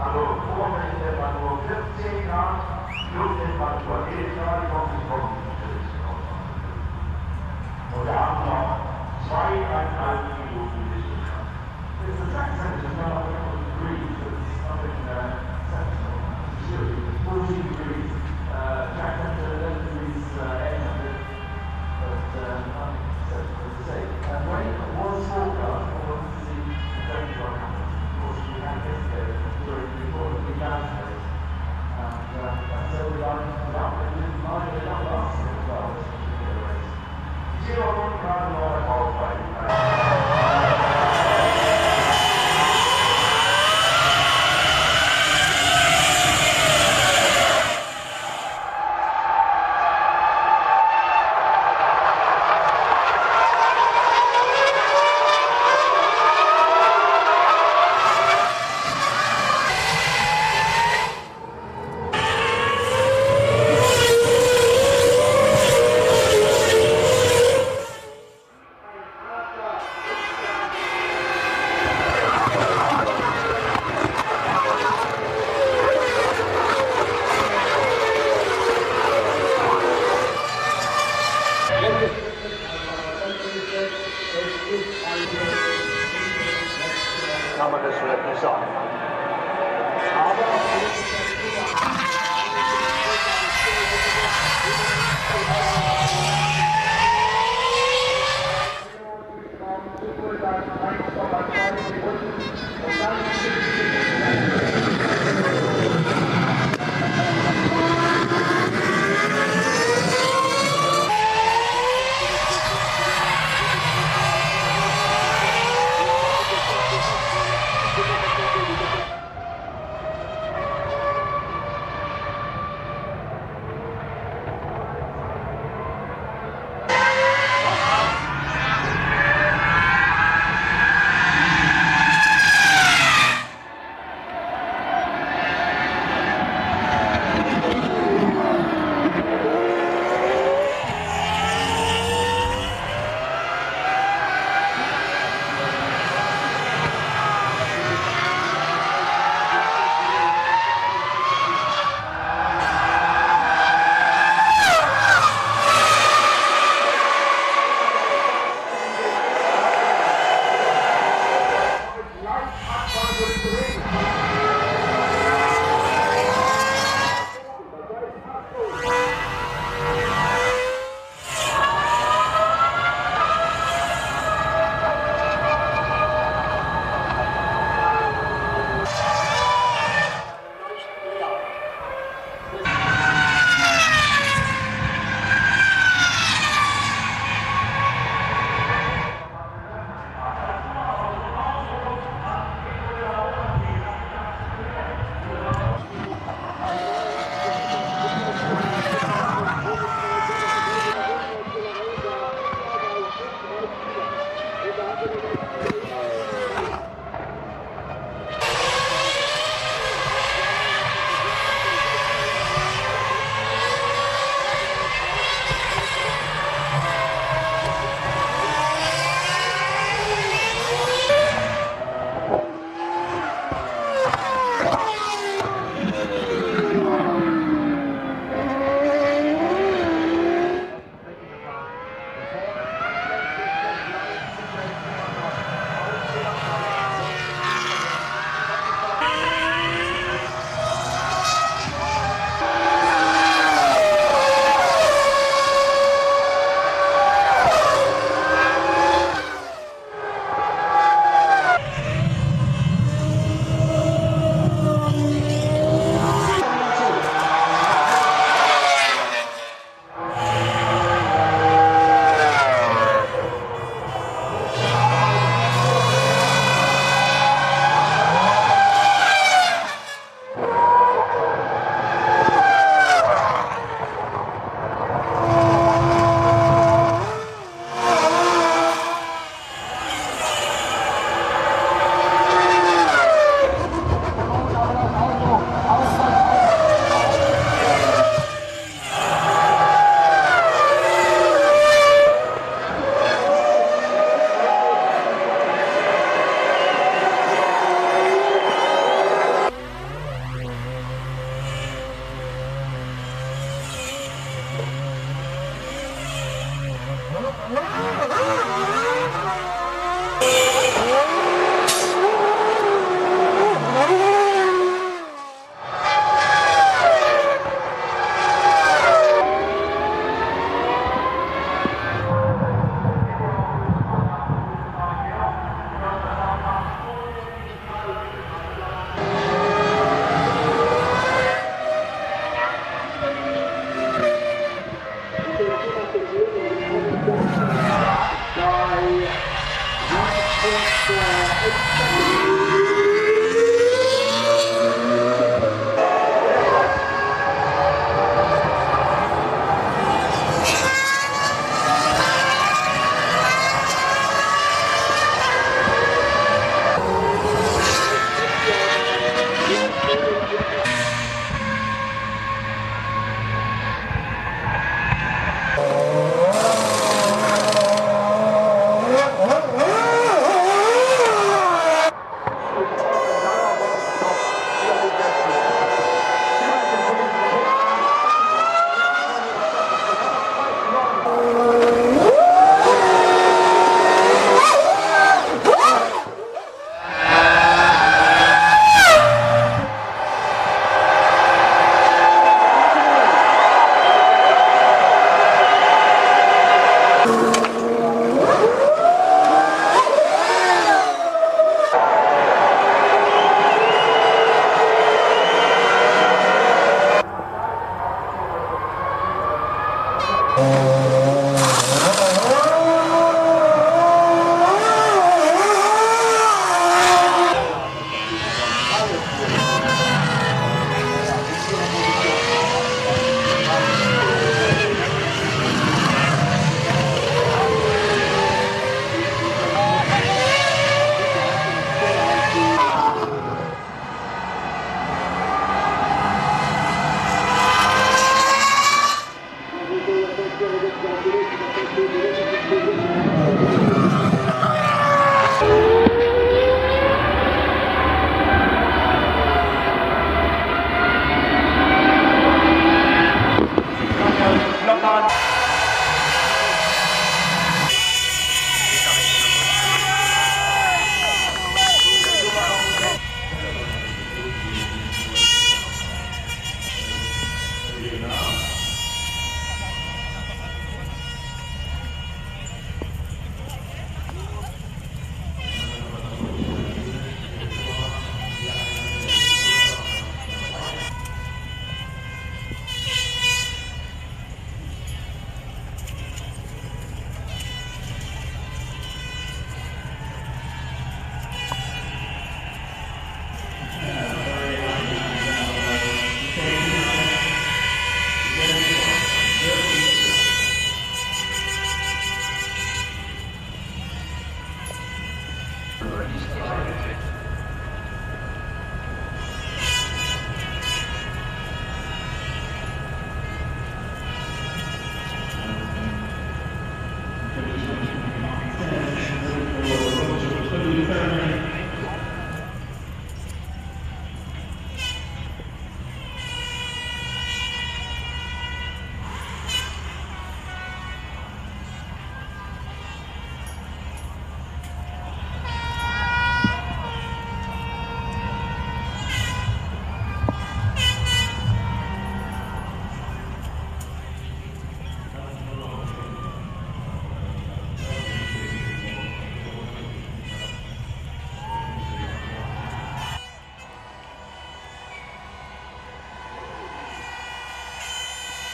Also vorne in der Temperatur 14 Grad, Lufttemperatur 11 Grad, ich hoffe, es kommt nicht schlecht. Und wir haben noch 2,5 Minuten bis zum Start. There's a track temperature now of degrees, but it's nothing exceptional. It's 14 degrees. Track temperature 11 degrees air temperature, but nothing exceptional to say. Rain was forecast.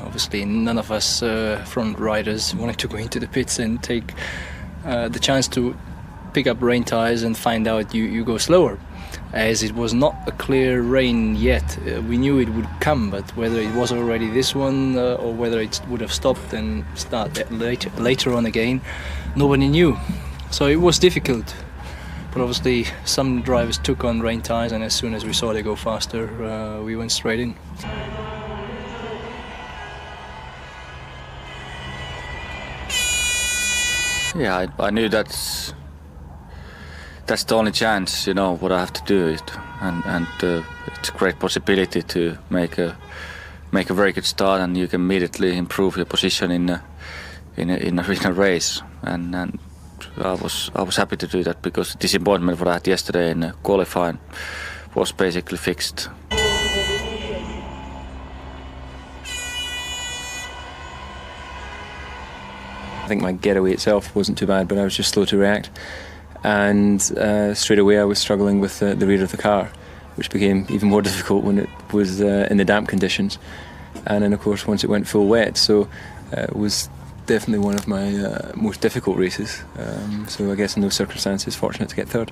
Obviously, none of us front riders wanted to go into the pits and take the chance to pick up rain tires and find out you go slower, as it was not a clear rain yet. We knew it would come, but whether it was already this one or whether it would have stopped and start later on again, nobody knew. So it was difficult. But obviously some drivers took on rain tires, and as soon as we saw they go faster, we went straight in. Yeah, I knew that's the only chance, you know, what I have to do, and it's a great possibility to make a very good start, and you can immediately improve your position in in a race, and I was happy to do that because the disappointment what I had yesterday in qualifying was basically fixed. I think my getaway itself wasn't too bad, but I was just slow to react, and straight away I was struggling with the rear of the car, which became even more difficult when it was in the damp conditions, and then of course once it went full wet, so it was definitely one of my most difficult races, so I guess in those circumstances fortunate to get third.